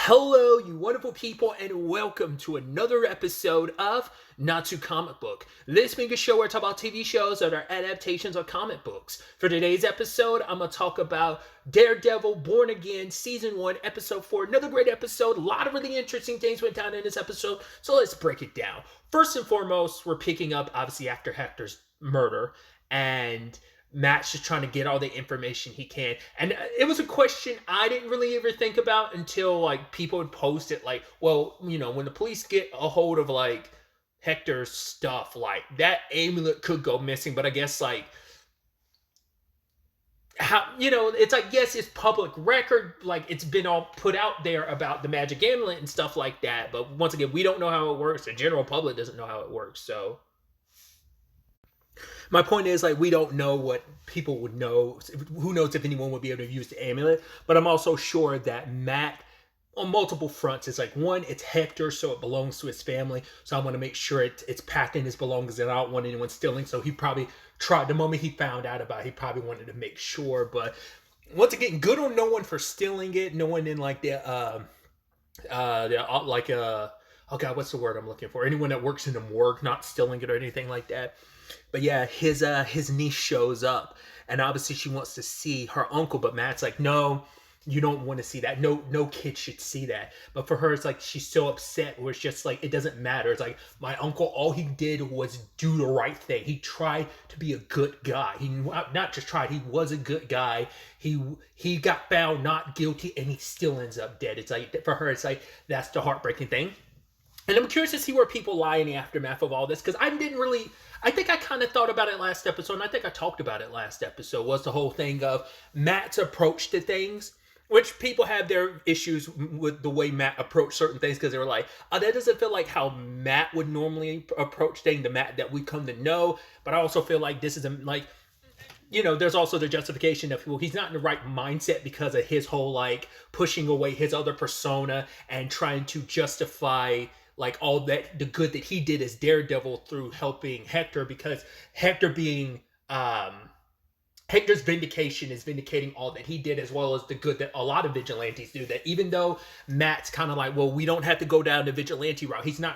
Hello, you wonderful people, and welcome to another episode of Not Too Comic Book. This being a show where I talk about TV shows that are adaptations of comic books. For today's episode, I'm going to talk about Daredevil, Born Again, Season 1, Episode 4. Another great episode. A lot of really interesting things went down in this episode, so let's break it down. First and foremost, we're picking up, obviously, after Hector's murder, and Matt's just trying to get all the information he can. And it was a question I didn't really ever think about until people would post it well, when the police get a hold of Hector's stuff, that amulet could go missing. But I guess how, it's yes, it's public record, it's been all put out there about the magic amulet and stuff like that. But once again, we don't know how it works. The general public doesn't know how it works. So my point is, we don't know what people would know. Who knows if anyone would be able to use the amulet? But I'm also sure that Matt, on multiple fronts, is one, it's Hector, so it belongs to his family. So I want to make sure it's packed in his belongings, and I don't want anyone stealing. So he probably tried, the moment he found out about it, he probably wanted to make sure. But once again, good on no one for stealing it. No one in oh God, what's the word I'm looking for? Anyone that works in the morgue not stealing it or anything like that. But yeah, his niece shows up, and obviously she wants to see her uncle, but Matt's no, you don't want to see that. No kid should see that. But for her, it's she's so upset where it's just it doesn't matter. It's my uncle, all he did was do the right thing. He tried to be a good guy. He not just tried, he was a good guy. He got found not guilty, and he still ends up dead. It's for her, it's that's the heartbreaking thing. And I'm curious to see where people lie in the aftermath of all this, because I think I kind of thought about it last episode, and I think I talked about it last episode, was the whole thing of Matt's approach to things, which people have their issues with the way Matt approached certain things, because they were that doesn't feel like how Matt would normally approach things, the Matt that we come to know. But I also feel this isn't there's also the justification of, well, he's not in the right mindset because of his whole pushing away his other persona and trying to justify all that, the good that he did as Daredevil through helping Hector, because Hector being Hector's vindication is vindicating all that he did, as well as the good that a lot of vigilantes do. That even though Matt's kind of well, we don't have to go down the vigilante route. He's not,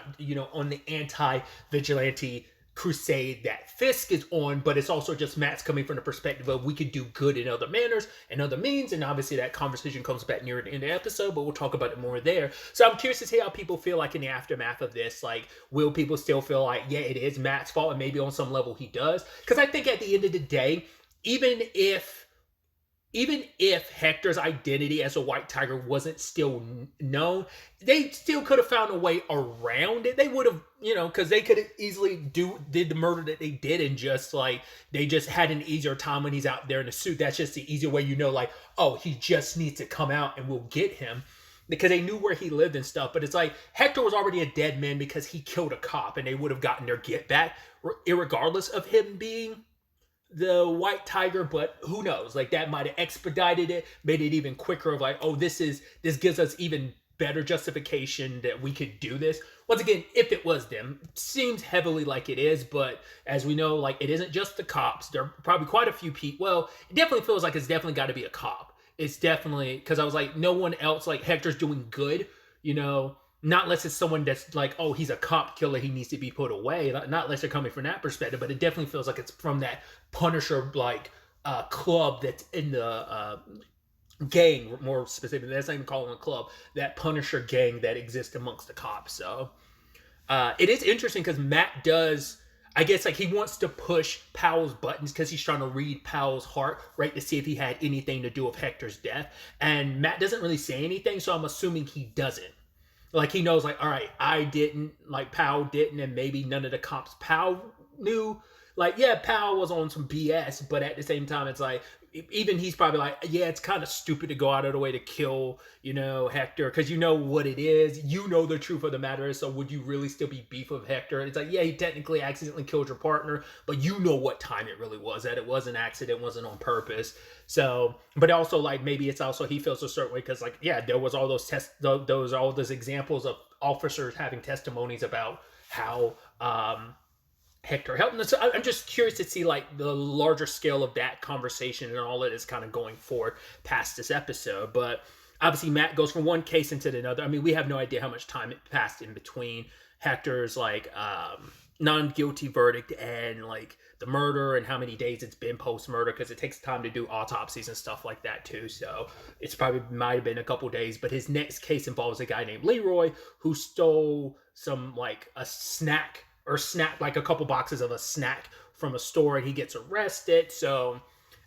on the anti-vigilante crusade that Fisk is on, but it's also just Matt's coming from the perspective of we could do good in other manners and other means, and obviously that conversation comes back near the end of the episode, but we'll talk about it more there. So I'm curious to see how people feel in the aftermath of this. Will people still feel yeah, it is Matt's fault, and maybe on some level he does? Because I think at the end of the day, even if Hector's identity as a white tiger wasn't still known, they still could have found a way around it. They would have, because they could have easily did the murder that they did, and just they just had an easier time when he's out there in the suit. That's just the easier way, oh, he just needs to come out and we'll get him, because they knew where he lived and stuff. But it's Hector was already a dead man because he killed a cop, and they would have gotten their get back irregardless of him being the white tiger. But who knows, that might have expedited it, made it even quicker of oh, this gives us even better justification that we could do this. Once again, if it was them, seems heavily like it is, but as we know, it isn't just the cops. There are probably quite a few people. Well, it definitely feels it's definitely got to be a cop. It's definitely, because I was no one else, Hector's doing good, not unless it's someone that's oh, he's a cop killer, he needs to be put away. Not unless they're coming from that perspective, but it definitely feels it's from that Punisher club that's in the gang, more specifically. That's not even calling it a club. That Punisher gang that exists amongst the cops. So it is interesting because Matt does, I guess he wants to push Powell's buttons because he's trying to read Powell's heart, right, to see if he had anything to do with Hector's death. And Matt doesn't really say anything, so I'm assuming he doesn't. He knows, all right, I didn't, Powell didn't, and maybe none of the cops Powell knew. Yeah, Powell was on some BS, but at the same time, it's even he's probably yeah, it's kind of stupid to go out of the way to kill, Hector, because you know what it is. The truth of the matter is, so would you really still be beef with Hector? It's yeah, he technically accidentally killed your partner, but what time it really was, that it was an accident, wasn't on purpose. So, but also maybe it's also he feels a certain way because yeah, there was all those all those examples of officers having testimonies about how Hector helped. So I'm just curious to see the larger scale of that conversation and all that is kind of going forward past this episode. But obviously Matt goes from one case into another. I mean, we have no idea how much time it passed in between Hector's like non-guilty verdict and like the murder, and how many days it's been post-murder, because it takes time to do autopsies and stuff like that too. So it's probably might have been a couple days. But his next case involves a guy named Leroy who stole some like a snack, or snack like a couple boxes of a snack from a store, and he gets arrested. So,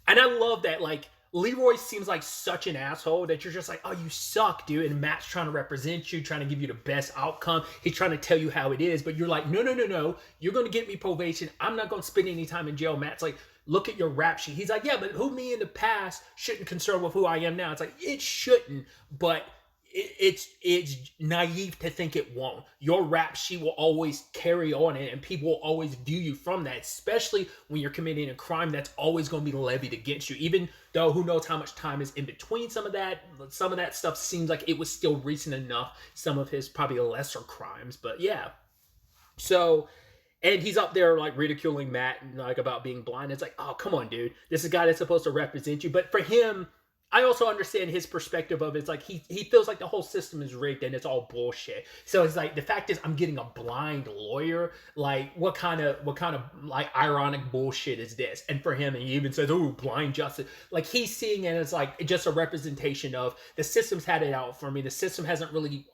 and I love that, like, Leroy seems like such an asshole that you're just like, oh, you suck, dude. And Matt's trying to represent you, trying to give you the best outcome. He's trying to tell you how it is, but you're like, no, no, no, no. You're going to get me probation. I'm not going to spend any time in jail. Matt's like, look at your rap sheet. He's like, yeah, but who me in the past shouldn't concern with who I am now. It's like, it shouldn't, but it's naive to think it won't. Your rap sheet will always carry on, and people will always view you from that, especially when you're committing a crime that's always going to be levied against you. Even though who knows how much time is in between some of that stuff seems like it was still recent enough, some of his probably lesser crimes. But yeah. So, and he's up there like ridiculing Matt and like about being blind. It's like, oh, come on, dude. This is a guy that's supposed to represent you. But for him, I also understand his perspective of it. It's like he feels like the whole system is rigged and it's all bullshit. So it's like, the fact is I'm getting a blind lawyer. Like, what kind of like ironic bullshit is this? And for him, and he even says, oh, blind justice. Like, he's seeing it as like just a representation of the system's had it out for me. The system hasn't really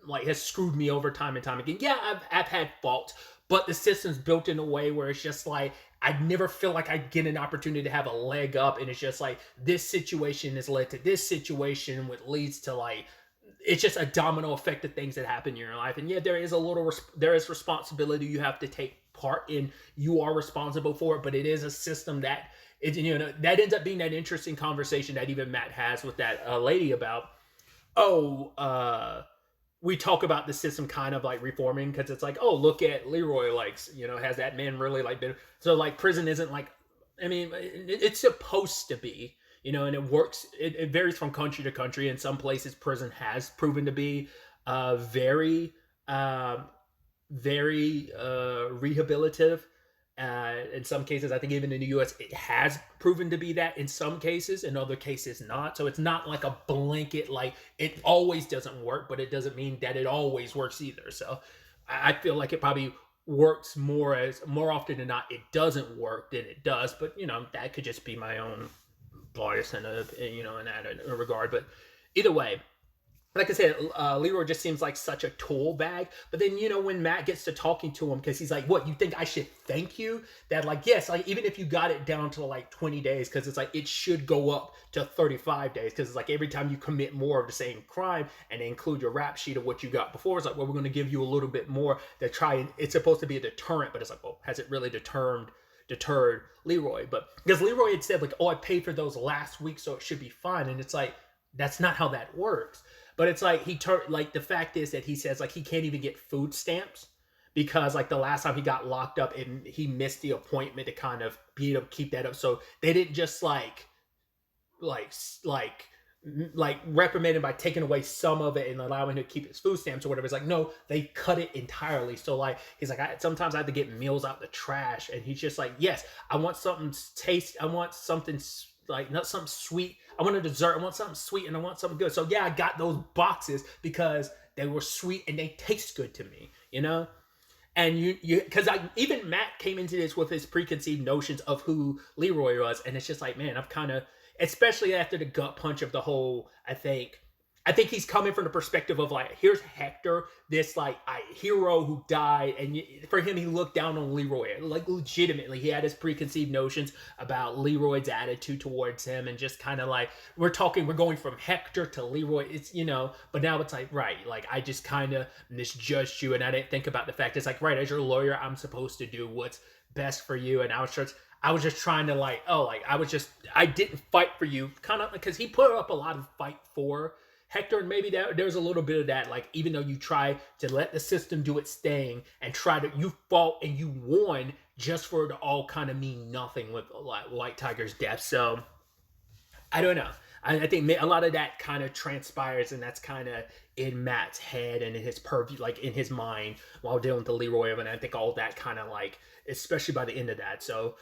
like has screwed me over time and time again. Yeah, I've had faults, but the system's built in a way where it's just like, I never feel like I get an opportunity to have a leg up, and it's just like this situation has led to this situation, which leads to like, it's just a domino effect of things that happen in your life. And yeah, there is responsibility you have to take part in. You are responsible for it, but it is a system that it, that ends up being that interesting conversation that even Matt has with that lady about, we talk about the system kind of like reforming, because it's like, oh, look at Leroy, like, has that man really like been, so like prison isn't like, I mean, it's supposed to be, and it works, it varies from country to country. In some places prison has proven to be very rehabilitative. In some cases, I think even in the US, it has proven to be that in some cases, in other cases not. So it's not like a blanket, like it always doesn't work, but it doesn't mean that it always works either. So I feel like it probably works more often than not it doesn't work than it does. But that could just be my own bias in that regard. But either way, like I said, Leroy just seems like such a tool bag. But then, when Matt gets to talking to him, because he's like, what, you think I should thank you? That like, yes, like even if you got it down to like 20 days, because it's like, it should go up to 35 days. Because it's like every time you commit more of the same crime and they include your rap sheet of what you got before, it's like, well, we're going to give you a little bit more to try. And it's supposed to be a deterrent, but it's like, well, has it really deterred Leroy? But because Leroy had said like, oh, I paid for those last week, so it should be fine. And it's like, that's not how that works. But it's like the fact is that he says like he can't even get food stamps because like the last time he got locked up and he missed the appointment to kind of be able to keep that up. So they didn't just like reprimand him by taking away some of it and allowing him to keep his food stamps or whatever. It's like, no, they cut it entirely. So like, he's like, sometimes I have to get meals out the trash. And he's just like, yes, I want something I want something like not something sweet. I want a dessert. I want something sweet and I want something good. So yeah, I got those boxes because they were sweet and they taste good to me, And because even Matt came into this with his preconceived notions of who Leroy was, and it's just like, man, I've kind of, especially after the gut punch of the whole, I think he's coming from the perspective of like, here's Hector, this like hero who died, and for him, he looked down on Leroy. Like legitimately, he had his preconceived notions about Leroy's attitude towards him, and just kind of like, we're going from Hector to Leroy. It's but now it's like, right, like I just kind of misjudged you, and I didn't think about the fact it's like, right, as your lawyer, I'm supposed to do what's best for you, and I was just trying to like, I didn't fight for you, kind of because he put up a lot of fight for Hector, and maybe there's a little bit of that, like, even though you try to let the system do its thing and you fought and you won just for it to all kind of mean nothing with White Tiger's death. So I don't know. I think a lot of that kind of transpires, and that's kind of in Matt's head and in his purview, like in his mind while dealing with the Leroy. And I think all that kind of like, especially by the end of that. So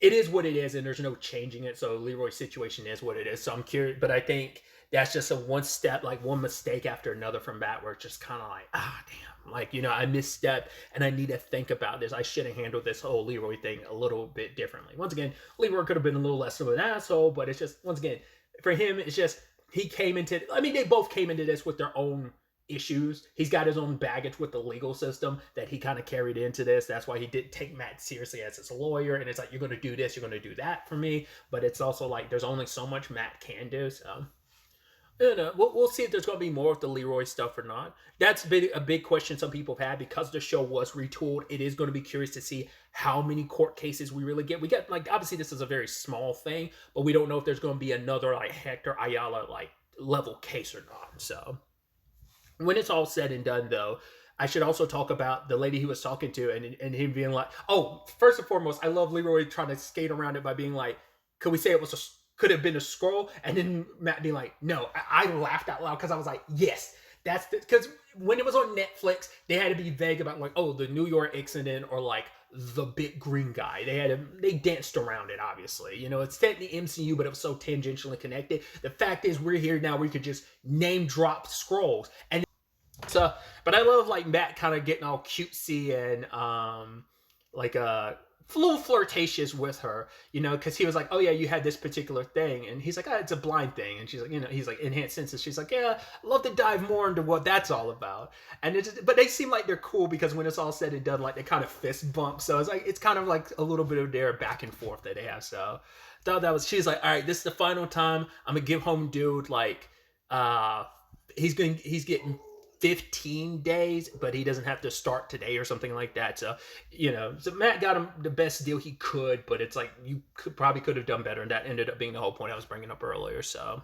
it is what it is, and there's no changing it. So Leroy's situation is what it is. So I'm curious, but I think that's just a one step, like one mistake after another from Matt, where it's just kind of like, damn, like, I misstepped and I need to think about this. I should have handled this whole Leroy thing a little bit differently. Once again, Leroy could have been a little less of an asshole, but it's just, once again, for him, it's just, he came into, I mean, they both came into this with their own issues. He's got his own baggage with the legal system that he kind of carried into this. That's why he didn't take Matt seriously as his lawyer. And it's like, you're going to do this, you're going to do that for me. But it's also like, there's only so much Matt can do. So, we'll see if there's going to be more of the Leroy stuff or not. That's a big question some people have had because the show was retooled. It is going to be curious to see how many court cases we really get. We get, like, obviously this is a very small thing, but we don't know if there's going to be another, like, Hector Ayala, like, level case or not. So, when it's all said and done, though, I should also talk about the lady he was talking to and him being like, oh, first and foremost, I love Leroy trying to skate around it by being like, could we say it was could have been a scroll? And then Matt being like, no. I laughed out loud because I was like, yes, that's because when it was on Netflix, they had to be vague about like, oh, the New York incident or like the big green guy. They danced around it, obviously. It's technically MCU, but it was so tangentially connected. The fact is, we're here now. We could just name drop scrolls. And so, but I love like Matt kind of getting all cutesy and like a little flirtatious with her, because he was like, oh yeah, you had this particular thing, and he's like, it's a blind thing, and she's like, he's like, enhanced senses. She's like, yeah, I'd love to dive more into what that's all about. And but they seem like they're cool because when it's all said and done, like they kind of fist bump. So it's like, it's kind of like a little bit of their back and forth that they have. So thought that was, she's like, all right, this is the final time I'm gonna give home dude like he's getting 15 days, but he doesn't have to start today or something like that. So, so Matt got him the best deal he could, but it's like you probably could have done better, and that ended up being the whole point I was bringing up earlier. So,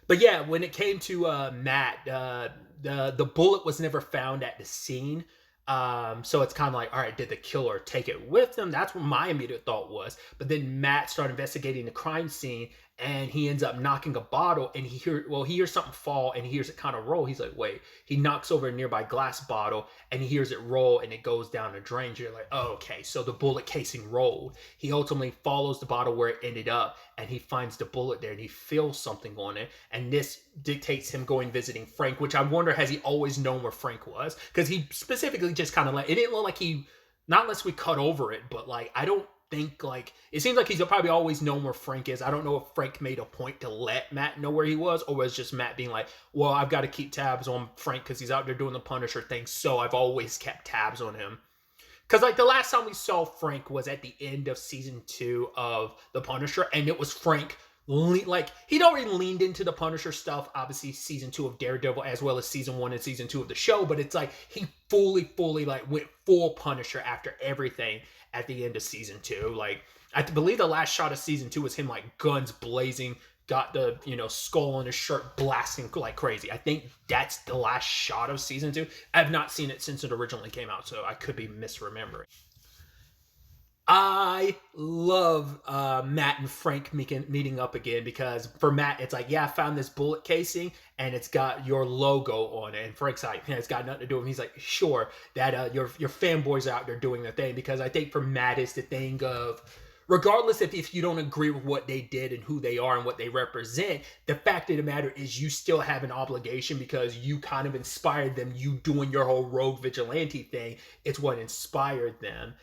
but yeah, when it came to Matt, the bullet was never found at the scene. So it's kind of like, all right, did the killer take it with them? That's what my immediate thought was. But then Matt started investigating the crime scene, and he ends up knocking a bottle, and he hears something fall, and he hears it kind of roll. He's like, wait. He knocks over a nearby glass bottle, and he hears it roll, and it goes down the drain. You're like, oh, okay, so the bullet casing rolled. He ultimately follows the bottle where it ended up, and he finds the bullet there, and he feels something on it, and this dictates him going visiting Frank, which I wonder, has he always known where Frank was? Because he specifically just kind of like, it didn't look like he, not unless we cut over it, but like, I don't think, like, it seems like he's probably always known where Frank is. I don't know if Frank made a point to let Matt know where he was, or was just Matt being like, well, I've got to keep tabs on Frank because he's out there doing the Punisher thing, so I've always kept tabs on him. Because like the last time we saw Frank was at the end of season 2 of the Punisher, and it was Frank like he'd already leaned into the Punisher stuff, obviously season 2 of Daredevil as well as season 1 and season 2 of the show, but it's like he fully like went full Punisher after everything at the end of season 2. Like I believe the last shot of season 2 was him like guns blazing, got the skull on his shirt blasting like crazy. I think that's the last shot of season 2. I've not seen it since it originally came out, so I could be misremembering. I love Matt and Frank meeting up again, because for Matt, it's like, yeah, I found this bullet casing and it's got your logo on it. And Frank's like, it's got nothing to do with him. He's like, sure, that your fanboys out there doing their thing. Because I think for Matt, it's the thing of, regardless if you don't agree with what they did and who they are and what they represent, the fact of the matter is you still have an obligation because you kind of inspired them. You doing your whole rogue vigilante thing, it's what inspired them.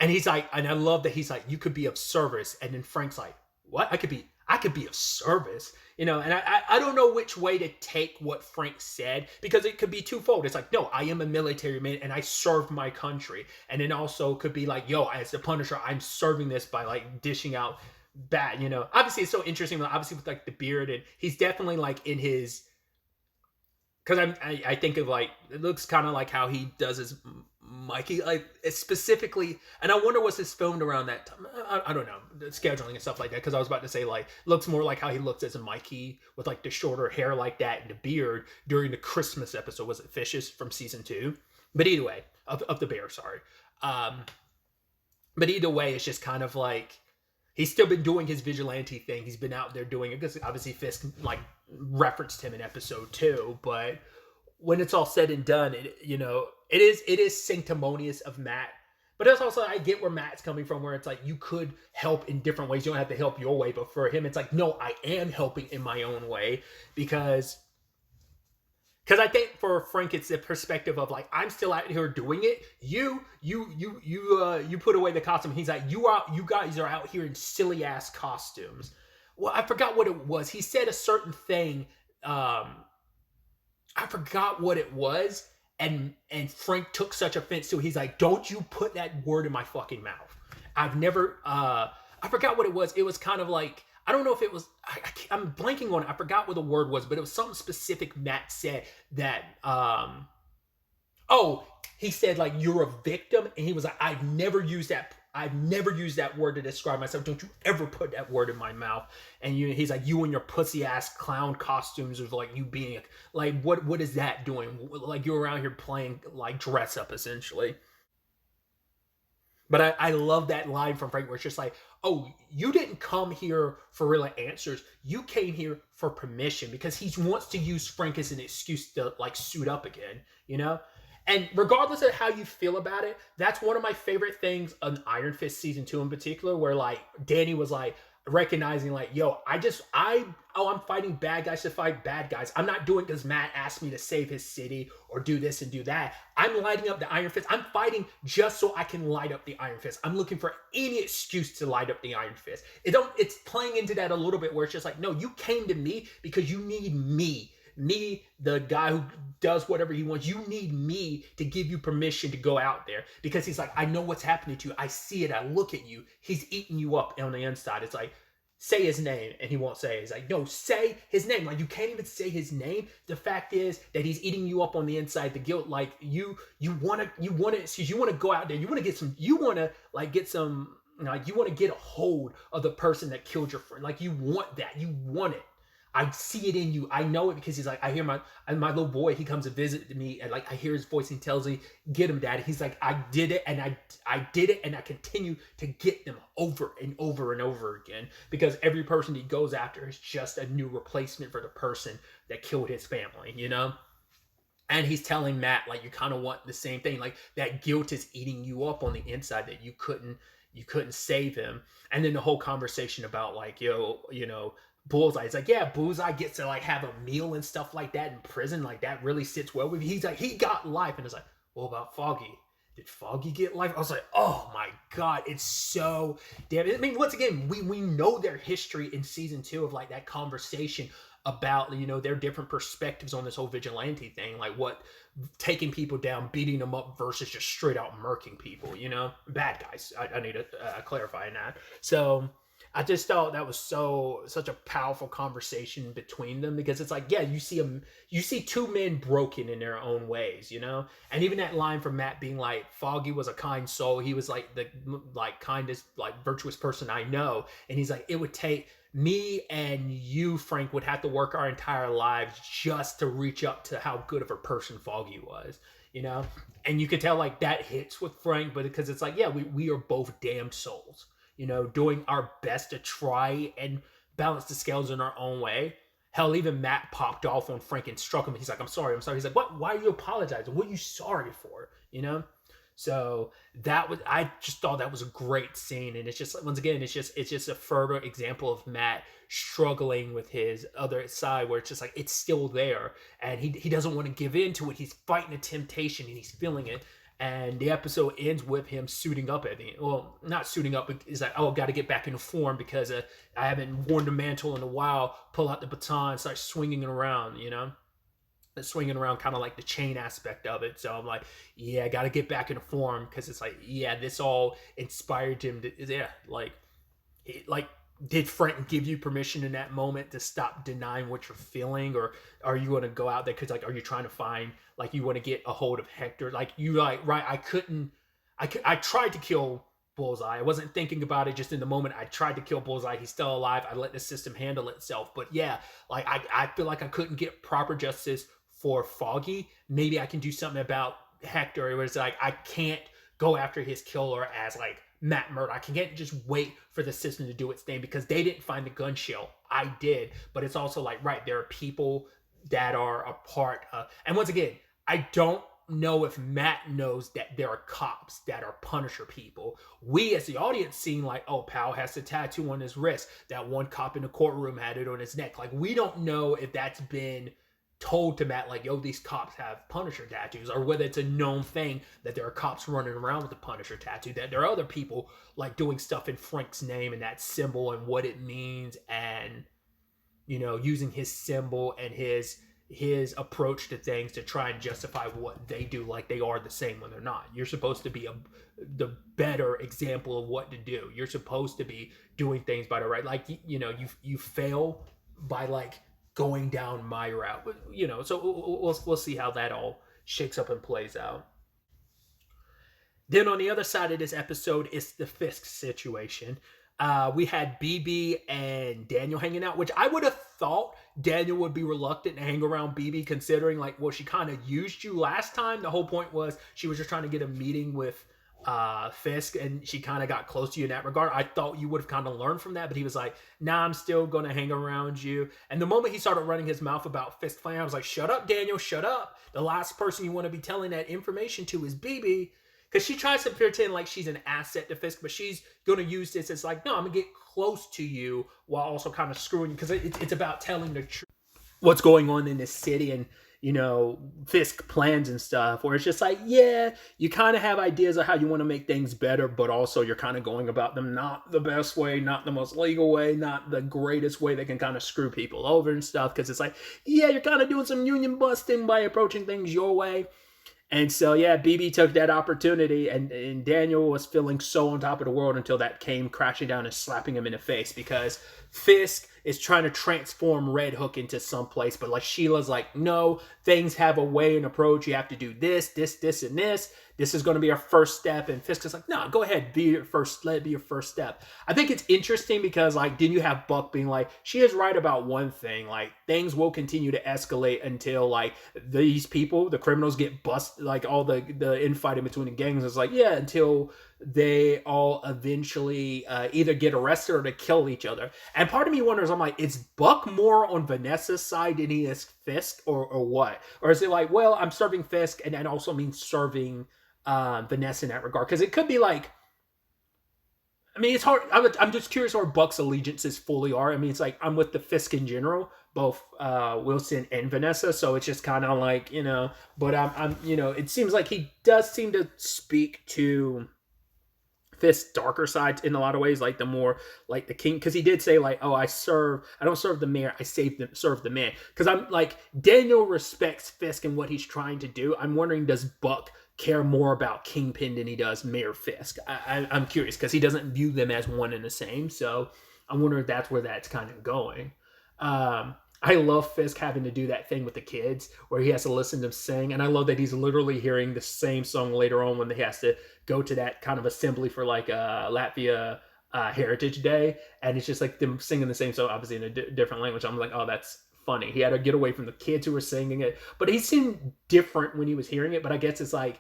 And he's like, and I love that he's like, you could be of service. And then Frank's like, what? I could be of service, and I don't know which way to take what Frank said, because it could be twofold. It's like, no, I am a military man and I serve my country. And then also could be like, yo, as the Punisher, I'm serving this by like dishing out bad, obviously it's so interesting, obviously with like the beard, and he's definitely like in his, because I think of like, it looks kind of like how he does his Mikey, like specifically, and I wonder was this filmed around that time. I don't know, the scheduling and stuff like that, because I was about to say like looks more like how he looks as a Mikey with like the shorter hair like that and the beard during the Christmas episode. Was it Fishes from season 2? But either way, of the bear, sorry. But either way, it's just kind of like he's still been doing his vigilante thing. He's been out there doing it, because obviously Fisk like referenced him in episode 2, but when it's all said and done, it is sanctimonious of Matt But that's also, I get where Matt's coming from, where it's like you could help in different ways. You don't have to help your way, but for him, it's like, no, I am helping in my own way because I think for Frank, it's the perspective of like, I'm still out here doing it. You put away the costume. He's like, you guys are out here in silly ass costumes. Well, I forgot what it was. He said a certain thing. I forgot what it was, and Frank took such offense to it. He's like, don't you put that word in my fucking mouth. I've never. I forgot what it was. It was kind of like, I don't know if it was, I'm blanking on it. I forgot what the word was, but it was something specific Matt said that, he said like, you're a victim. And he was like, I've never used that word to describe myself. Don't you ever put that word in my mouth. And he's like, you and your pussy ass clown costumes of like you being like, what is that doing? Like you're around here playing like dress up essentially. But I love that line from Frank where it's just like, oh, you didn't come here for real answers. You came here for permission, because he wants to use Frank as an excuse to like suit up again, you know? And regardless of how you feel about it, that's one of my favorite things on Iron Fist season 2 in particular, where like Danny was like recognizing like, yo, I'm fighting bad guys to fight bad guys. I'm not doing it because Matt asked me to save his city or do this and do that. I'm lighting up the Iron Fist. I'm fighting just so I can light up the Iron Fist. I'm looking for any excuse to light up the Iron Fist. It's playing into that a little bit where it's just like, no, you came to me because you need me, the guy who does whatever he wants. You need me to give you permission to go out there, because he's like, I know what's happening to you. I see it. I look at you. He's eating you up on the inside. It's like, say his name, and he won't say it. He's like, no, say his name. Like, you can't even say his name. The fact is that he's eating you up on the inside. The guilt, like you want to go out there. You want to get some. You want to like get some. Like, you want to get a hold of the person that killed your friend. Like, you want that. You want it. I see it in you. I know it, because he's like, I hear my little boy, he comes to visit me, and like I hear his voice, and he tells me, get him, Daddy. He's like, I did it, and I did it, and I continue to get them over and over and over again, because every person he goes after is just a new replacement for the person that killed his family, you know? And he's telling Matt, like, you kind of want the same thing. Like, that guilt is eating you up on the inside, that you couldn't save him. And then the whole conversation about like, Bullseye. It's like, yeah, Bullseye gets to like have a meal and stuff like that in prison. Like, that really sits well with you. He's like, he got life. And it's like, what about Foggy? Did Foggy get life? I was like, oh my God, it's so damn. I mean, once again, we know their history in season 2 of like that conversation about, their different perspectives on this whole vigilante thing. Like, what taking people down, beating them up versus just straight out murking people, bad guys. I need to clarify that. So I just thought that was such a powerful conversation between them, because it's like, yeah, you see two men broken in their own ways, and even that line from Matt being like, Foggy was a kind soul. He was like the kindest, virtuous person I know. And he's like, it would take me and you, Frank, would have to work our entire lives just to reach up to how good of a person Foggy was, and you could tell like that hits with Frank, but because it's like, yeah, we are both damned souls. Doing our best to try and balance the scales in our own way. Hell, even Matt popped off on Frank and struck him. He's like, I'm sorry. He's like, what? Why are you apologizing? What are you sorry for? So I just thought that was a great scene. And it's just, once again, it's just a further example of Matt struggling with his other side, where it's just like, it's still there. And he doesn't want to give in to it. He's fighting a temptation and he's feeling it. And the episode ends with him suiting up at the end. Well, not suiting up, but he's like, oh, I've got to get back into form because I haven't worn the mantle in a while. Pull out the baton, start swinging it around, swinging around, kind of like the chain aspect of it. So I'm like, yeah, I got to get back into form, because it's like, yeah, this all inspired him to, yeah, did Frank give you permission in that moment to stop denying what you're feeling? Or are you going to go out there because, like, are you trying to find, like, you want to get a hold of Hector? Like, you like, right, I tried to kill Bullseye. I wasn't thinking about it just in the moment. I tried to kill Bullseye. He's still alive. I let the system handle itself. But yeah, like, I feel like I couldn't get proper justice for Foggy. Maybe I can do something about Hector, where it's like, I can't go after his killer as, like, Matt Murdock. I can't just wait for the system to do its thing, because they didn't find the gun shell. I did. But it's also like, right, there are people that are a part of, and once again, I don't know if Matt knows that there are cops that are Punisher people. We as the audience seeing like, oh, Powell has the tattoo on his wrist. That one cop in the courtroom had it on his neck. Like, we don't know if that's been told to Matt, like, yo, these cops have Punisher tattoos, or whether it's a known thing that there are cops running around with the Punisher tattoo, that there are other people like doing stuff in Frank's name and that symbol and what it means, and using his symbol and his approach to things to try and justify what they do, like they are the same when they're not. You're supposed to be the better example of what to do. You're supposed to be doing things by the right, like, you fail by like going down my route, so we'll see how that all shakes up and plays out. Then on the other side of this episode is the Fisk situation. We had BB and Daniel hanging out, which I would have thought Daniel would be reluctant to hang around BB, considering like, well, she kind of used you last time. The whole point was she was just trying to get a meeting with Fisk, and she kind of got close to you in that regard. I thought you would have kind of learned from that, but he was like, nah, I'm still going to hang around you. And the moment he started running his mouth about Fisk playing, I was like, shut up, Daniel, shut up. The last person you want to be telling that information to is BB. Because she tries to pretend like she's an asset to Fisk, but she's going to use this as like, no, I'm going to get close to you while also kind of screwing you. Because it's about telling the truth, what's going on in this city, and, Fisk plans and stuff, where it's just like, yeah, you kind of have ideas of how you want to make things better, but also you're kind of going about them not the best way, not the most legal way, not the greatest way that can kind of screw people over and stuff. Because it's like, yeah, you're kind of doing some union busting by approaching things your way. And so, yeah, BB took that opportunity, and Daniel was feeling so on top of the world until that came crashing down and slapping him in the face, because Fisk is trying to transform Red Hook into someplace, but like Sheila's like, no, things have a way and approach. You have to do this, and this. This is going to be our first step. And Fisk is like, no, go ahead, let it be your first step. I think it's interesting because, like, then you have Buck being like, she is right about one thing. Like, things will continue to escalate until, like, these people, the criminals, get busted, like, all the infighting between the gangs is like, yeah, until they all eventually either get arrested or they kill each other. And part of me wonders, I'm like, is Buck more on Vanessa's side than he is Fisk, or what? Or is it like, well, I'm serving Fisk, and that also means serving Vanessa in that regard? Because it could be like, I mean, it's hard. I'm just curious where Buck's allegiances fully are. I mean, it's like, I'm with the Fisk in general, both Wilson and Vanessa, so it's just kind of like, but I'm it seems like he does seem to speak to Fisk's darker side in a lot of ways, like the more like the king, because he did say like, oh, I don't serve the mayor, I serve the man. Because I'm like, Daniel respects Fisk and what he's trying to do. I'm wondering, does Buck care more about Kingpin than he does Mayor Fisk? I'm curious, because he doesn't view them as one and the same. So I'm wondering if that's where that's kind of going. I love Fisk having to do that thing with the kids where he has to listen to them sing. And I love that he's literally hearing the same song later on when he has to go to that kind of assembly for like Latvia Heritage Day. And it's just like them singing the same song, obviously in a different language. I'm like, oh, that's funny. He had to get away from the kids who were singing it. But he seemed different when he was hearing it. But I guess it's like,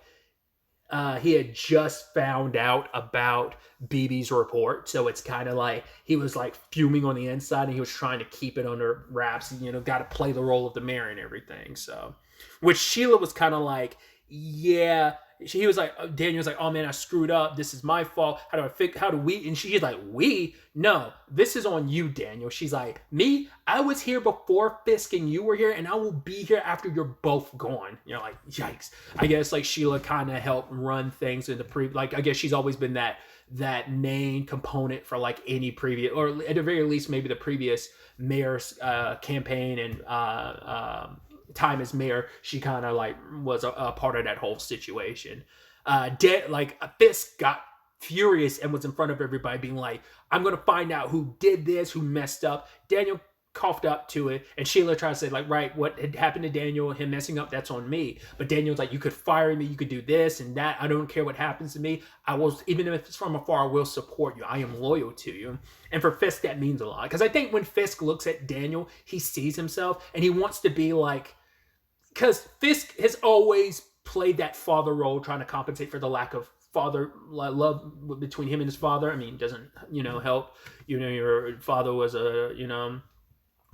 he had just found out about BB's report, so it's kind of like he was like fuming on the inside, and he was trying to keep it under wraps, and got to play the role of the mayor and everything. So, which Sheila was kind of like, yeah. He was like, Daniel was like, oh man, I screwed up. This is my fault. How do we? And she's like, we? No, this is on you, Daniel. She's like, me? I was here before Fisk and you were here, and I will be here after you're both gone. Like, yikes. I guess like Sheila kind of helped run things in the like, I guess she's always been that main component for like any previous, or at the very least, maybe the previous mayor's campaign and time as mayor. She kind of like was a part of that whole situation. Like Fisk got furious and was in front of everybody being like, I'm gonna find out who did this, who messed up. Daniel coughed up to it, and Sheila tried to say like, right, what had happened to Daniel, him messing up, that's on me. But Daniel's like, you could fire me, you could do this and that, I don't care what happens to me, I will, even if it's from afar, I will support you, I am loyal to you. And for Fisk, that means a lot, because I think when Fisk looks at Daniel, he sees himself and he wants to be like, because Fisk has always played that father role, trying to compensate for the lack of father love between him and his father. I mean, it doesn't, help. Your father was a,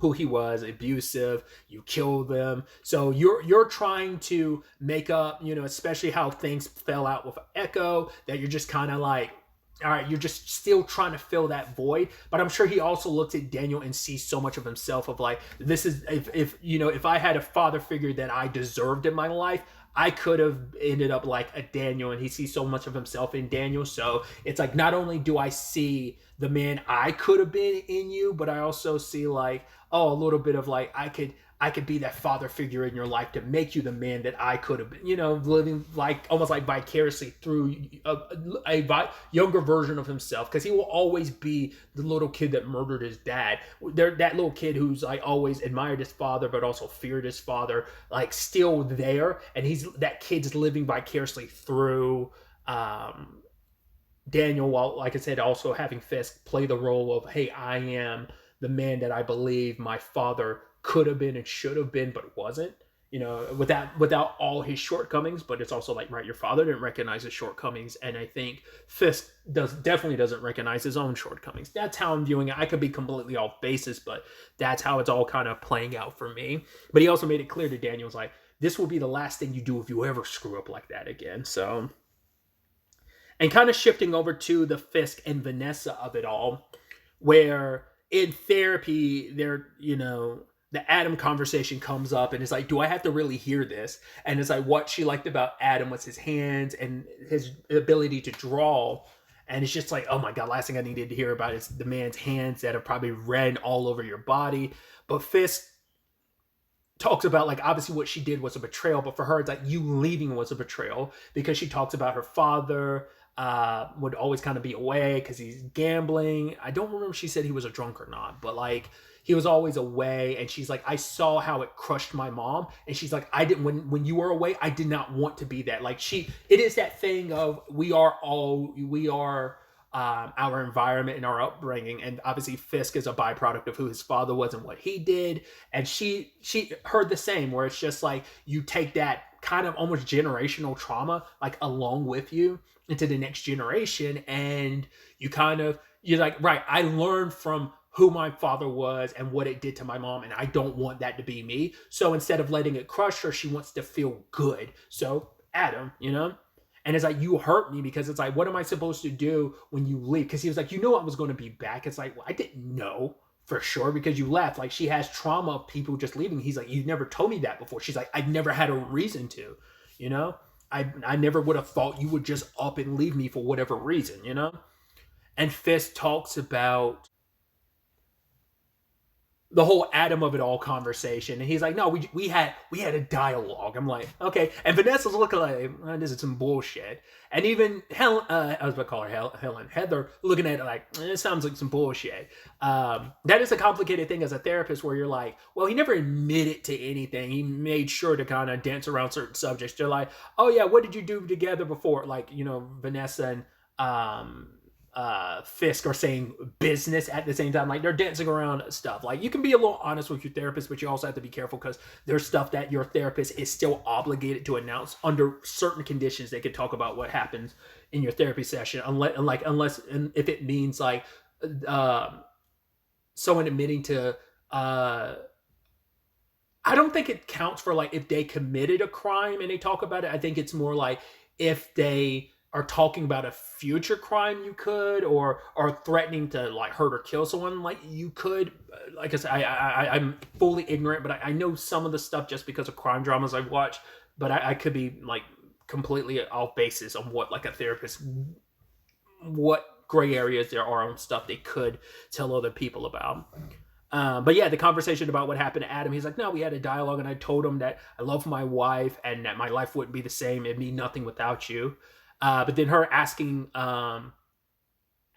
who he was, abusive. You killed them, so you're trying to make up, especially how things fell out with Echo. That you're just kind of like, all right, you're just still trying to fill that void. But I'm sure he also looks at Daniel and sees so much of himself of like, this is, if I had a father figure that I deserved in my life, I could have ended up like a Daniel, and he sees so much of himself in Daniel. So it's like, not only do I see the man I could have been in you, but I also see like, oh, a little bit of like, I could be that father figure in your life to make you the man that I could have been, living like almost like vicariously through a younger version of himself, because he will always be the little kid that murdered his dad. That little kid who's like always admired his father but also feared his father, like still there, and that kid's living vicariously through Daniel, while, like I said, also having Fisk play the role of, hey, I am the man that I believe my father could have been and should have been, but wasn't. Without all his shortcomings. But it's also like, right, your father didn't recognize his shortcomings, and I think Fisk definitely doesn't recognize his own shortcomings. That's how I'm viewing it. I could be completely off basis, but that's how it's all kind of playing out for me. But he also made it clear to Daniel's like, this will be the last thing you do if you ever screw up like that again. So, and kind of shifting over to the Fisk and Vanessa of it all, where in therapy, the Adam conversation comes up, and it's like, do I have to really hear this? And it's like, what she liked about Adam was his hands and his ability to draw. And it's just like, oh my God, last thing I needed to hear about is the man's hands that are probably red all over your body. But Fisk talks about, like, obviously what she did was a betrayal, but for her, it's like, you leaving was a betrayal, because she talks about her father would always kind of be away because he's gambling. I don't remember if she said he was a drunk or not, but like, he was always away. And she's like, I saw how it crushed my mom. And she's like, I didn't, when you were away, I did not want to be that. Like, it is that thing of, we are our environment and our upbringing. And obviously Fisk is a byproduct of who his father was and what he did. And she heard the same, where it's just like, you take that kind of almost generational trauma, like, along with you into the next generation. And you're like, right, I learned from who my father was and what it did to my mom, and I don't want that to be me. So instead of letting it crush her, she wants to feel good. So Adam, and it's like, you hurt me, because it's like, what am I supposed to do when you leave? Because he was like, I was going to be back. It's like, well, I didn't know for sure because you left. Like, she has trauma of people just leaving. He's like, you never told me that before. She's like, I've never had a reason to, I never would have thought you would just up and leave me for whatever reason, And Fisk talks about the whole Adam of it all conversation, and he's like, no, we had a dialogue. I'm like, okay. And Vanessa's looking like, oh, this is some bullshit. And even Helen, I was about to call her Helen, Heather, looking at it like, it sounds like some bullshit. That is a complicated thing as a therapist, where you're like, well, he never admitted to anything. He made sure to kind of dance around certain subjects. They're like, oh yeah, what did you do together before? Like, Vanessa and Fisk are saying business at the same time. Like, they're dancing around stuff. Like, you can be a little honest with your therapist, but you also have to be careful, because there's stuff that your therapist is still obligated to announce under certain conditions. They could talk about what happens in your therapy session, unless if it means like someone admitting to I don't think it counts for like if they committed a crime and they talk about it. I think it's more like if they are talking about a future crime, you could, or are threatening to like hurt or kill someone, like you could. Like I said, I'm fully ignorant, but I know some of the stuff just because of crime dramas I've watched, but I could be like completely off basis on what like a therapist, what gray areas there are on stuff they could tell other people about. But yeah, the conversation about what happened to Adam, he's like, no, we had a dialogue, and I told him that I love my wife and that my life wouldn't be the same. It'd be nothing without you. But then her asking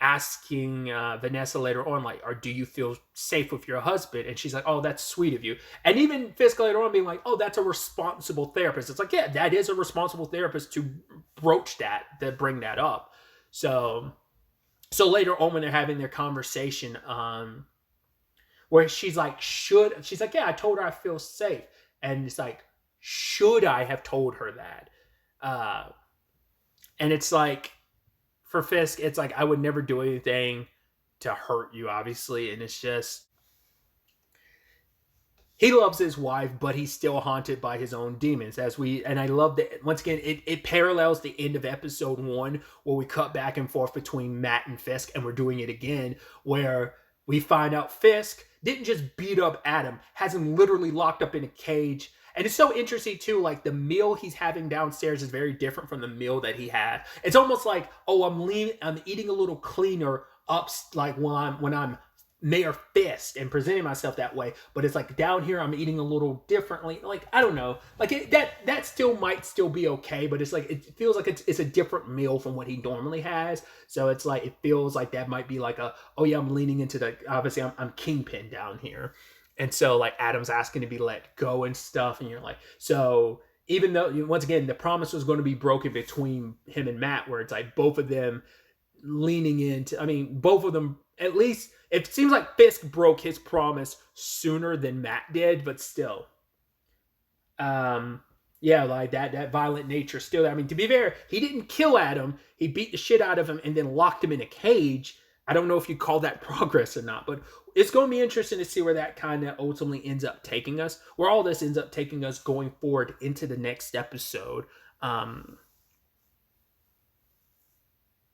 Vanessa later on, like, or do you feel safe with your husband? And she's like, oh, that's sweet of you. And even Fisk later on being like, oh, that's a responsible therapist. It's like, yeah, that is a responsible therapist to broach that, to bring that up. So later on when they're having their conversation, where she's like, yeah, I told her I feel safe. And it's like, should I have told her that? And it's like, for Fisk, it's like, I would never do anything to hurt you, obviously. And it's just, he loves his wife, but he's still haunted by his own demons. And I love that once again, it parallels the end of episode 1 where we cut back and forth between Matt and Fisk, and we're doing it again where we find out Fisk didn't just beat up Adam, has him literally locked up in a cage. And it's so interesting too, like the meal he's having downstairs is very different from the meal that he had. It's almost like, oh, I'm eating a little cleaner up, like when I'm Mayor Fist and presenting myself that way, but it's like down here I'm eating a little differently. Like I don't know, like that still might still be okay, but it's like it feels like it's a different meal from what he normally has. So it's like it feels like that might be like oh yeah, I'm leaning into the obviously I'm Kingpin down here, and so like Adam's asking to be let go and stuff, and you're like so. Even though once again the promise was going to be broken between him and Matt, where it's like both of them leaning into, I mean, both of them, at least it seems like Fisk broke his promise sooner than Matt did, but still. Yeah, like that violent nature still. I mean, to be fair, he didn't kill Adam. He beat the shit out of him and then locked him in a cage. I don't know if you call that progress or not, but it's going to be interesting to see where that kind of ultimately ends up taking us, where all this ends up taking us going forward into the next episode.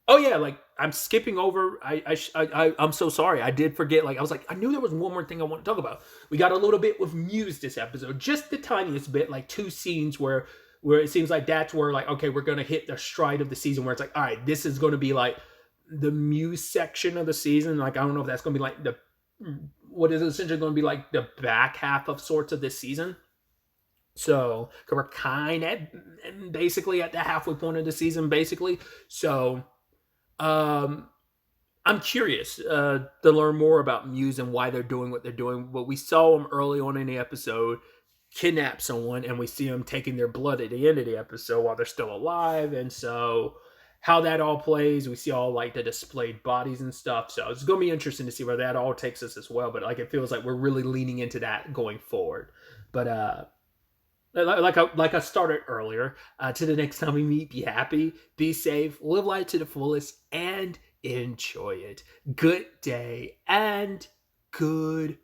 Oh yeah, like I'm skipping over. I'm so sorry. I did forget. Like I was like, I knew there was one more thing I want to talk about. We got a little bit with Muse this episode, just the tiniest bit, like 2 scenes where it seems like that's where like okay, we're gonna hit the stride of the season where it's like, all right, this is gonna be like the Muse section of the season. Like I don't know if that's gonna be like the what is essentially gonna be like the back half of sorts of this season. So we're kind of basically at the halfway point of the season, basically. So. I'm curious to learn more about Muse and why they're doing what they're doing. But we saw them early on in the episode kidnap someone, and we see them taking their blood at the end of the episode while they're still alive. And so, how that all plays, we see all like the displayed bodies and stuff. So it's going to be interesting to see where that all takes us as well. But like, it feels like we're really leaning into that going forward. But like I started earlier, to the next time we meet, be happy, be safe, live life to the fullest, and enjoy it. Good day and goodbye.